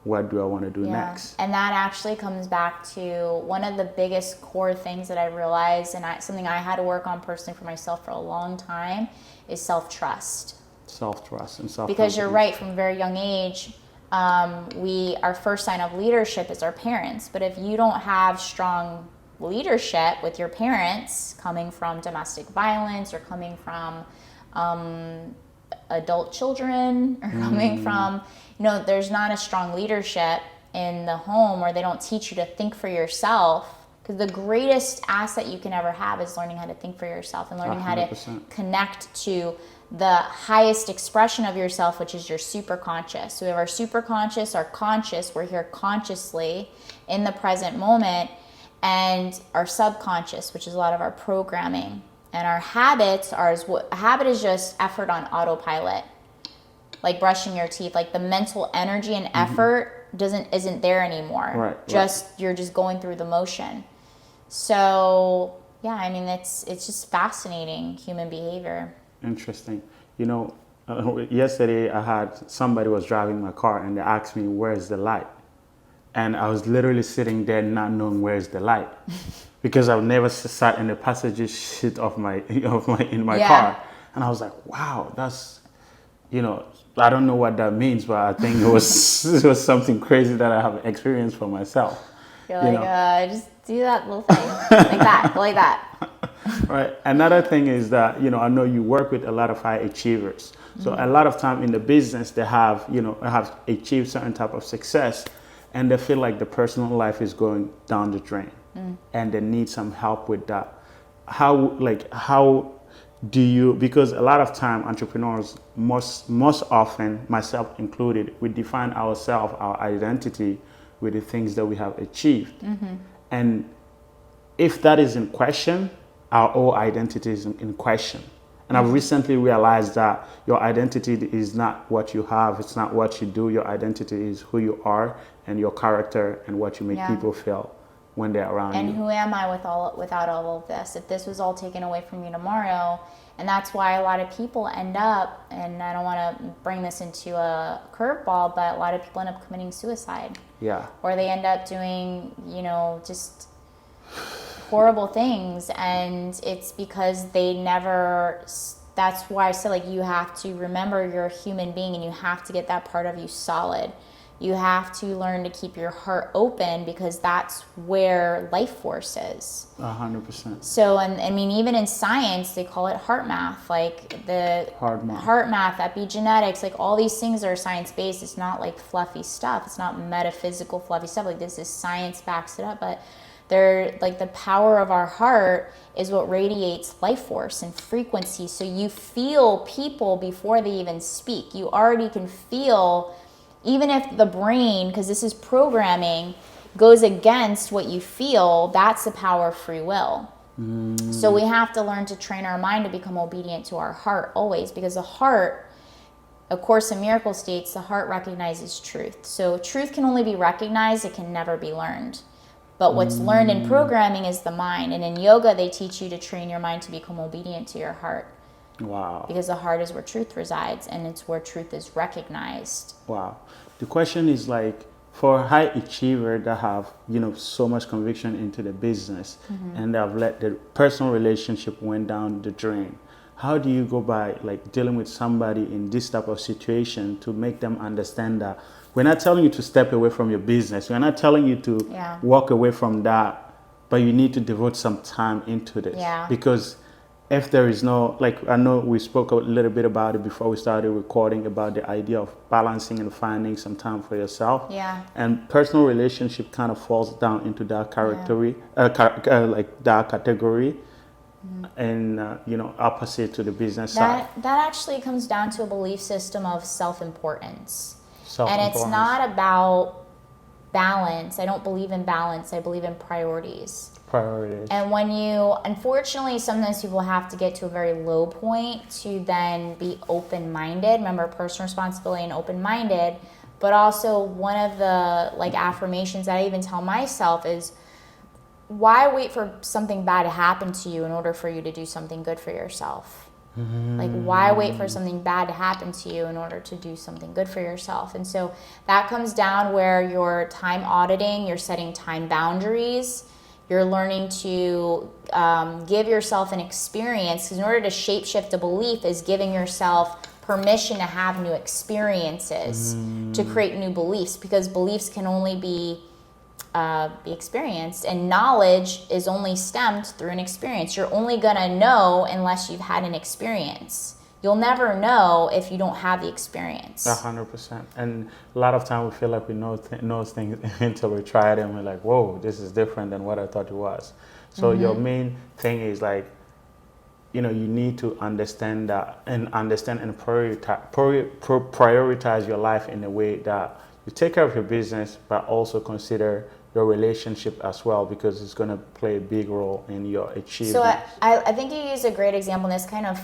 what do I want to do next? And that actually comes back to one of the biggest core things that I realized, and something I had to work on personally for myself for a long time, is self-trust. Self-trust and self-confidence. Because you're right, from a very young age, our first sign of leadership is our parents. But if you don't have strong leadership with your parents, coming from domestic violence or coming from adult children or coming from, there's not a strong leadership in the home, or they don't teach you to think for yourself. Because the greatest asset you can ever have is learning how to think for yourself and learning 100%. How to connect to the highest expression of yourself, which is your superconscious. So we have our superconscious, our conscious, we're here consciously in the present moment, and our subconscious, which is a lot of our programming. And our habits a habit is just effort on autopilot, like brushing your teeth. Like the mental energy and effort isn't there anymore. Right. You're just going through the motion. So yeah, I mean, it's just human behavior. Interesting. Yesterday somebody was driving my car and they asked me, where's the light? And I was literally sitting there not knowing where's the light, because I've never sat in the passenger seat in my car. And I was like, wow, that's, I don't know what that means, but I think it was something crazy that I have experienced for myself. You're like, just do that little thing, like that. Right. Another thing is that, I know you work with a lot of high achievers. So a lot of time in the business, they have achieved certain type of success, and they feel like the personal life is going down the drain, and they need some help with that. How do you, because a lot of time entrepreneurs, most often, myself included, we define ourselves, our identity, with the things that we have achieved. And if that is in question, our whole identity is in question. And I've recently realized that your identity is not what you have, it's not what you do. Your identity is who you are and your character and what you make people feel when they're around you. And who am I without all of this? If this was all taken away from me tomorrow, and that's why a lot of people end up, and I don't want to bring this into a curveball, but a lot of people end up committing suicide. Yeah. Or they end up doing, just horrible things, and it's because that's why I said, you have to remember you're a human being, and you have to get that part of you solid. You have to learn to keep your heart open, because that's where life force is. 100%. So, and I mean, even in science, they call it heart math, like the heart math, epigenetics, like all these things are science-based. It's not like fluffy stuff. It's not metaphysical fluffy stuff. Like this is science backs it up, but they're like the power of our heart is what radiates life force and frequency. So you feel people before they even speak. You already can feel, even if the brain, because this is programming, goes against what you feel, that's the power of free will. So we have to learn to train our mind to become obedient to our heart always, because the heart, A Course in Miracles states, the heart recognizes truth. So truth can only be recognized, it can never be learned. But what's learned in programming is the mind. And in yoga, they teach you to train your mind to become obedient to your heart. Wow. Because the heart is where truth resides, and it's where truth is recognized. Wow. The question is for a high achiever that have, so much conviction into the business, and have let the personal relationship went down the drain. How do you go by dealing with somebody in this type of situation to make them understand that we're not telling you to step away from your business. We're not telling you to walk away from that, but you need to devote some time into this. Yeah. Because if there is no, like, I know we spoke a little bit about it before we started recording, about the idea of balancing and finding some time for yourself. Yeah. And personal relationship kind of falls down into that like that category. And opposite to the business side. That actually comes down to a belief system of self-importance. And it's Self-importance. not about balance. I don't believe in balance. I believe in priorities. Priorities. And when you, unfortunately, sometimes people have to get to a very low point to then be open-minded. Remember, personal responsibility and open-minded. But also, one of the like affirmations that I even tell myself is, why wait for something bad to happen to you in order for you to do something good for yourself? Like, why wait for something bad to happen to you in order to do something good for yourself? And so that comes down where you're time auditing, you're setting time boundaries, you're learning to give yourself an experience. Because in order to shape-shift a belief is giving yourself permission to have new experiences, to create new beliefs, because beliefs can only be experienced, and knowledge is only stemmed through an experience. You're only gonna know unless you've had an experience. You'll never know if you don't have the experience. 100%. And a lot of time we feel like we know things until we try it and we're like, whoa, this is different than what I thought it was. So your main thing is like, you need to understand that and prioritize your life in a way that you take care of your business, but also consider your relationship as well, because it's going to play a big role in your achievement. So I think you use a great example, and this kind of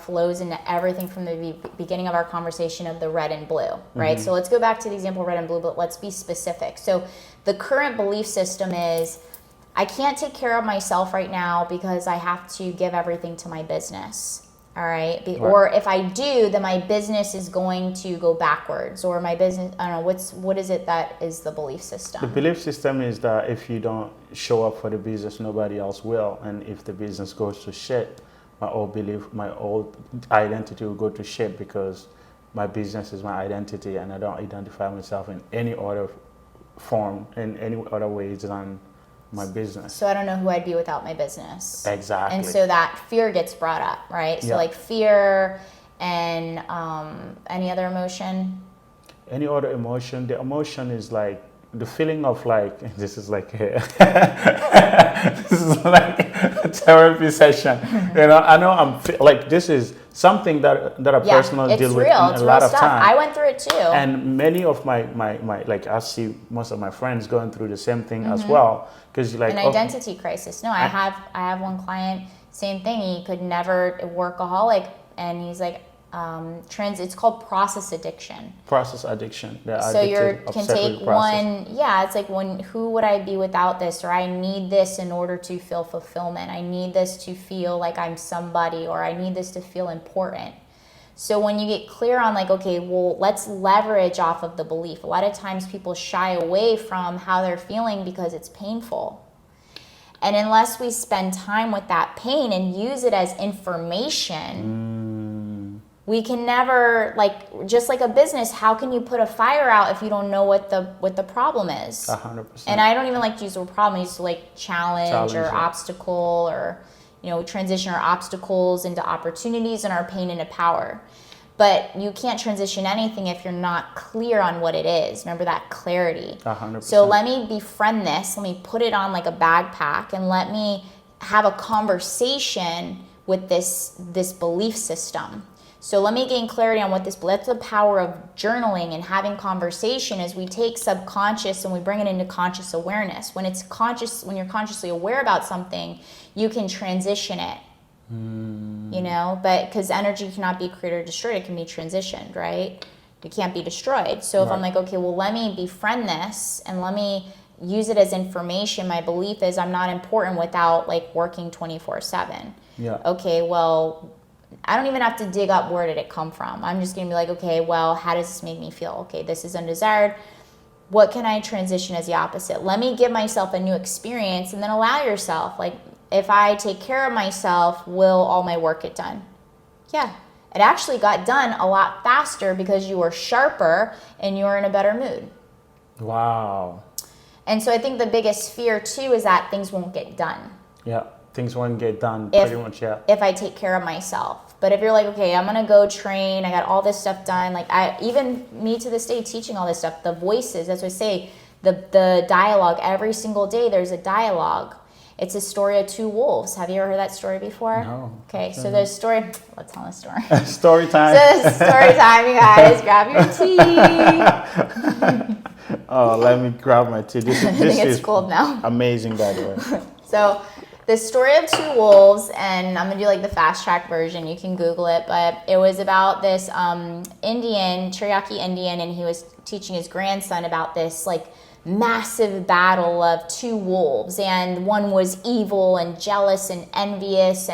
flows into everything from the beginning of our conversation of the red and blue, right? So let's go back to the example red and blue, but let's be specific. So the current belief system is, I can't take care of myself right now because I have to give everything to my business. All right. Or if I do, then my business is going to go backwards, or my business, I don't know, what is it that is the belief system? The belief system is that if you don't show up for the business, nobody else will. And if the business goes to shit, my old identity will go to shit, because my business is my identity and I don't identify myself in any other form, in any other ways than my business. So I don't know who I'd be without my business. Exactly. And so that fear gets brought up, right? So like fear and any other emotion? Any other emotion. The emotion is like the feeling of like, this is like a therapy session. I know like, this is something that I personally deal with a lot of time. I went through it too. And many of my like, I see most of my friends going through the same thing as well. Because you're like, an identity crisis. No, I have one client, same thing. He could never, workaholic, and he's like, it's called process addiction. Process addiction. So you can take one, it's like, who would I be without this? Or I need this in order to feel fulfillment. I need this to feel like I'm somebody, or I need this to feel important. So when you get clear on like, okay, well, let's leverage off of the belief. A lot of times people shy away from how they're feeling because it's painful. And unless we spend time with that pain and use it as information, we can never, like, just like a business, how can you put a fire out if you don't know what the problem is? 100%. And I don't even like to use the word problem. I use like challenge or obstacle, or transition our obstacles into opportunities and our pain into power. But you can't transition anything if you're not clear on what it is. Remember that clarity. 100%. So let me befriend this. Let me put it on like a backpack, and let me have a conversation with this belief system. So let me gain clarity on what that's the power of journaling and having conversation, as we take subconscious and we bring it into conscious awareness. When you're consciously aware about something, you can transition it, but because energy cannot be created or destroyed, it can be transitioned, right? It can't be destroyed. So if I'm like, okay, well, let me befriend this and let me use it as information. My belief is I'm not important without like working 24/7. Yeah. Okay, well, I don't even have to dig up where did it come from. I'm just going to be like, okay, well, how does this make me feel? Okay, this is undesired. What can I transition as the opposite? Let me give myself a new experience, and then allow yourself, like, if I take care of myself, will all my work get done? Yeah. It actually got done a lot faster because you were sharper and you were in a better mood. Wow. And so I think the biggest fear too is that things won't get done. Yeah. things won't get done pretty much, yeah. If I take care of myself. But if you're like, okay, I'm gonna go train, I got all this stuff done, like even me to this day teaching all this stuff, the voices, that's what I say, the dialogue, every single day there's a dialogue. It's a story of two wolves. Have you ever heard that story before? No. Okay, so there's story, let's tell the story. Story time. So story time, you guys, grab your tea. Oh, let me grab my tea. This I think it's is cold now. amazing, by the way. So the story of two wolves, and I'm gonna do like the fast track version, you can Google it, but it was about this Indian, Cherokee Indian, and he was teaching his grandson about this like massive battle of two wolves, and one was evil and jealous and envious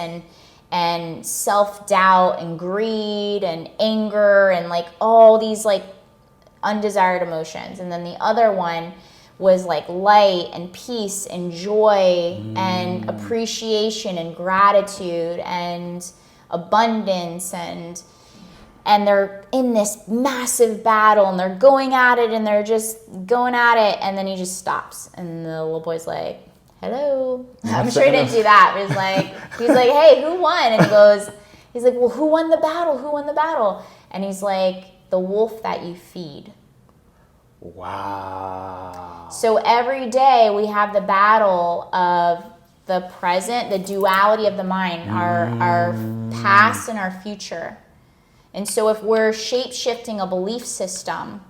and self-doubt and greed and anger and like all these like undesired emotions, and then the other one was like light and peace and joy and appreciation and gratitude and abundance, and they're in this massive battle and they're going at it and they're just going at it, and then he just stops and the little boy's like, hello. I'm sure he didn't do that, but he's like, hey, who won? And he's like, well, who won the battle? And he's like, the wolf that you feed. Wow. So every day we have the battle of the present, the duality of the mind, our past and our future. And so if we're shape-shifting a belief system,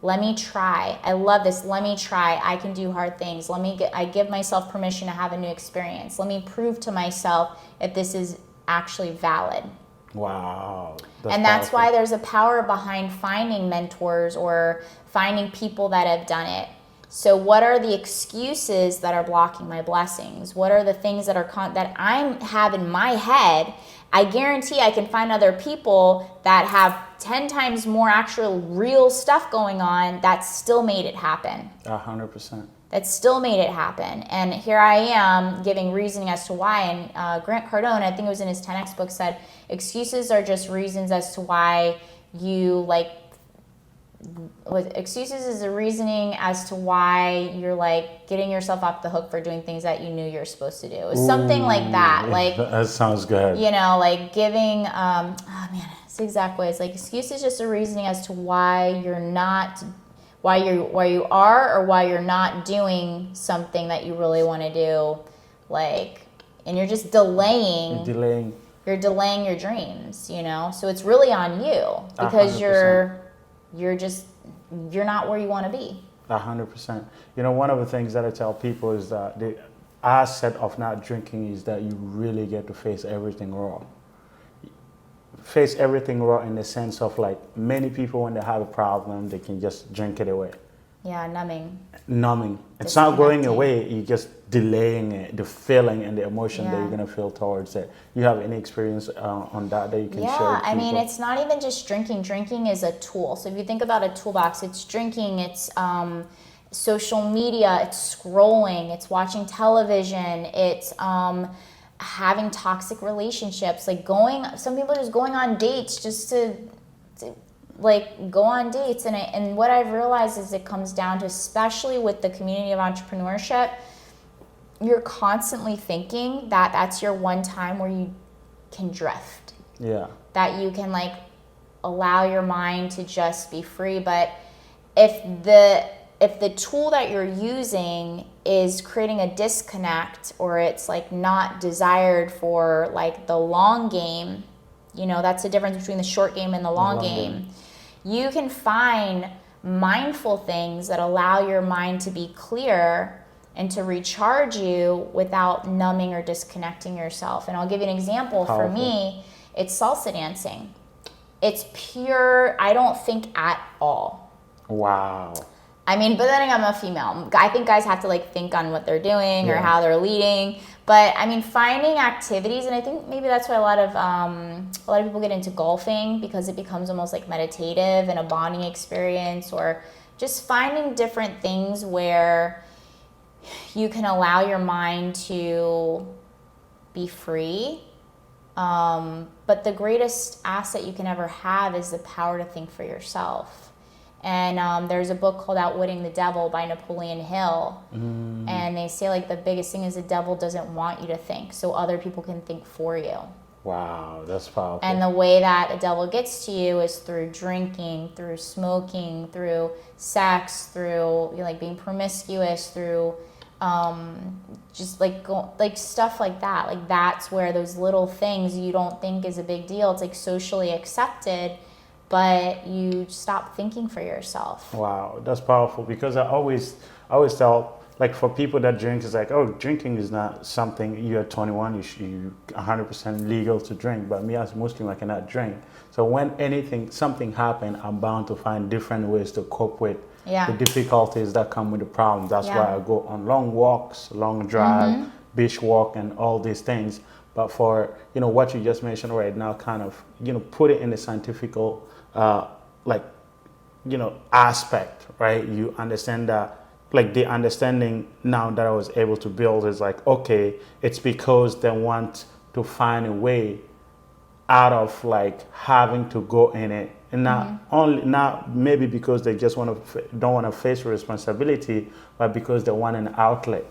let me try. I love this. Let me try. I can do hard things. I give myself permission to have a new experience. Let me prove to myself if this is actually valid. Wow. That's why there's a power behind finding mentors or finding people that have done it. So what are the excuses that are blocking my blessings? What are the things that I have in my head? I guarantee I can find other people that have 10 times more actual real stuff going on that still made it happen. 100%. That still made it happen. And here I am giving reasoning as to why. And Grant Cardone, I think it was in his 10X book, said excuses are just reasons as to why you excuses is a reasoning as to why you're like getting yourself off the hook for doing things that you knew you're supposed to do. It was something like that. Like that sounds good. You know, like giving it's the exact way. It's like excuse is just a reasoning as to why you're not why you are or why you're not doing something that you really want to do, and you're just delaying you're delaying your dreams, so it's really on you because 100%. you're not where you want to be. 100%. One of the things that I tell people is that the asset of not drinking is that you really get to face everything raw. Face everything raw in the sense of many people when they have a problem, they can just drink it away. Yeah, Numbing. It's not going away, you're just delaying it, the feeling and the emotion that you're going to feel towards it. You have any experience on that you can share with people? Yeah, it's not even just drinking. Drinking is a tool. So if you think about a toolbox, it's drinking, it's social media, it's scrolling, it's watching television, it's having toxic relationships, some people just going on dates just to go on dates, and what I've realized is it comes down to, especially with the community of entrepreneurship, you're constantly thinking that that's your one time where you can drift. Yeah. That you can allow your mind to just be free, but if the tool that you're using is creating a disconnect, or it's not desired for the long game, that's the difference between the short game and the long game. You can find mindful things that allow your mind to be clear and to recharge you without numbing or disconnecting yourself. And I'll give you an example. Powerful. For me, it's salsa dancing. It's pure, I don't think at all. Wow. But then again, I'm a female. I think guys have to think on what they're doing or how they're leading. But finding activities, and I think maybe that's why a lot of people get into golfing, because it becomes almost meditative and a bonding experience, or just finding different things where you can allow your mind to be free. But the greatest asset you can ever have is the power to think for yourself. And there's a book called Outwitting the Devil by Napoleon Hill. And they say like the biggest thing is the devil doesn't want you to think, so other people can think for you. Wow, that's powerful. And the way that the devil gets to you is through drinking, through smoking, through sex, through like being promiscuous, through just like stuff like that. Like that's where those little things you don't think is a big deal. It's like socially accepted, but you stop thinking for yourself. Wow, that's powerful, because I always tell, like, for people that drink, it's like, oh, drinking is not something, you're 21, you 100% legal to drink. But me as a Muslim, I cannot drink. So when something happen, I'm bound to find different ways to cope with the difficulties that come with the problem. That's why I go on long walks, long drive, beach walk, and all these things. But for, what you just mentioned right now, kind of, put it in a scientific, aspect, right? You understand that, like, the understanding now that I was able to build is like, okay, it's because they want to find a way out of like having to go in it, and not maybe because they just don't want to face responsibility, but because they want an outlet.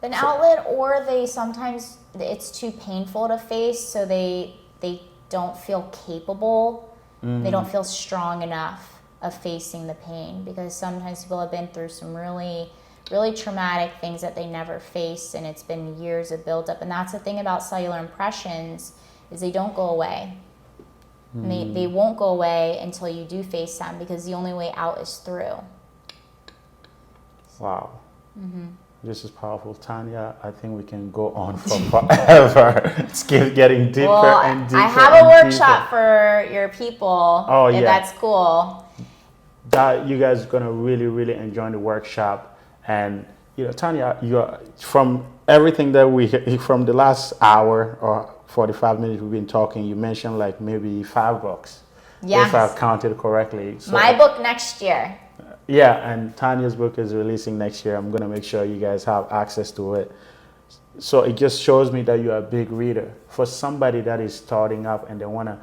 An outlet, or they sometimes it's too painful to face, so they don't feel capable. They don't feel strong enough of facing the pain, because sometimes people have been through some really, really traumatic things that they never faced, and it's been years of buildup. And that's the thing about cellular impressions, is they don't go away. And they won't go away until you do face them, because the only way out is through. Wow. This is powerful. Tanya, I think we can go on for forever. It's getting deeper and deeper. I have a workshop for your people. Oh, if that's cool. That you guys are gonna really, really enjoy the workshop. And Tanya, you're, from everything that from the last hour or 45 minutes we've been talking, you mentioned like maybe $5. Yes. If I've counted correctly. So, my book next year. Yeah, and Tanya's book is releasing next year. I'm gonna make sure you guys have access to it. So it just shows me that you're a big reader. For somebody that is starting up and they wanna,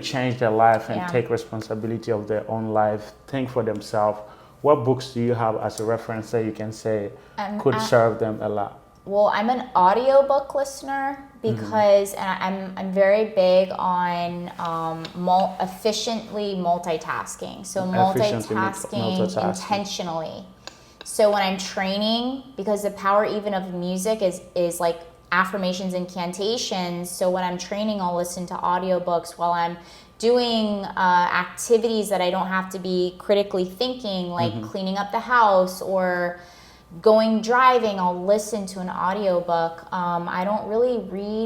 change their life and take responsibility of their own life, think for themselves, what books do you have as a reference that you can say could serve them a lot? Well, I'm an audiobook listener because and I'm very big on efficiently multitasking. So multitasking intentionally. So when I'm training, because the power even of music is like affirmations and incantations. So when I'm training, I'll listen to audiobooks while I'm doing activities that I don't have to be critically thinking, like cleaning up the house or driving. I'll listen to an audiobook. I don't really read